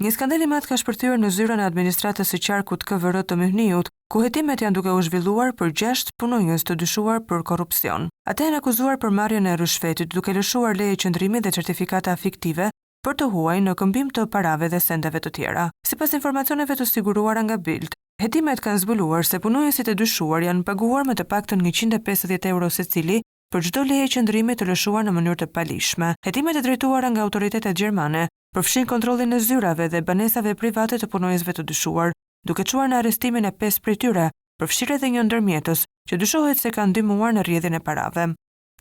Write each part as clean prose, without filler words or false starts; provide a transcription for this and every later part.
Një skandal i madh ka shpërthyer në zyrën e administratës së qarkut KVR të Myhniut, ku hetimet janë duke u zhvilluar për 6 punonjës të dyshuar për korrupsion. Ata janë akuzuar për marrjen e rishfetit, duke lëshuar leje qëndrimi dhe certifikata fiktive për të huaj në këmbim të parave dhe sendeve të tjera. Sipas informacioneve të siguruara nga Bild, hetimet kanë zbuluar se punonjësit e dyshuar janë paguar më të paktën 150 euro secili për çdo leje qëndrimi të lëshuar në mënyrë të palishme. Hetimet e drejtuara nga autoritetet gjermane përfshin kontrollin e zyrave dhe banesave private të punonjësve të dyshuar, duke çuar në arrestimin e 5 prej tyre, përfshirë edhe një ndërmjetës që dyshohet se ka ndihmuar në rrjedhjen e parave.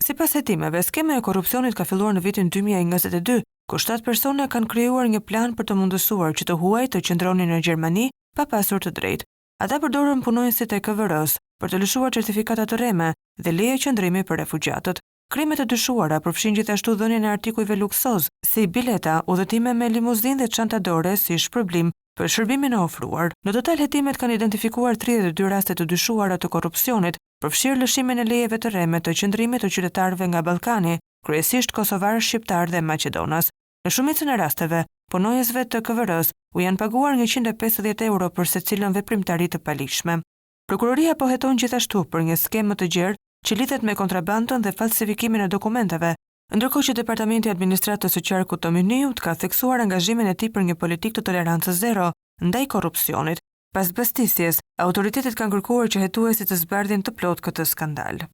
Sipas hetimeve, skema e korrupsionit ka filluar në vitin 2022, ku 7 persona kanë krijuar një plan për të mundësuar që të huaj të qëndronin në Gjermani pa pasur të drejtë. Ata përdorën punonjësit e KVR-s për të lëshuar certifikata të rreme dhe leje qëndrimi për refugjatët. Krimet e dyshuara përfshin gjithashtu dhënien e artikujve luksoz, si bileta, udhëtime me limuzinë dhe çantadore si shpërblim për shërbimin e ofruar. Në total hetimet kanë identifikuar 32 raste të dyshuara të korrupsionit, përfshirë lëshimin e lejeve të rreme të qëndrimit të qytetarëve nga Ballkani, kryesisht kosovarë, shqiptarë dhe maqedonas. Në shumicën e rasteve, punonjësve të KVR-s u janë paguar 150 euro për secilën veprimtari të palishme. Prokuroria po heton gjithashtu për një skemë të gjerë që lidhet me kontrabandën dhe falsifikimin e dokumenteve, ndërkohë që Departamenti i Administratës së Qarkut të Myhniut ka theksuar angazhimin e tij për një politikë të tolerancës zero ndaj korrupsionit. Pas mbështetjes, autoritetet kanë kërkuar që hetuesit të zbardhin të plotë këtë skandal.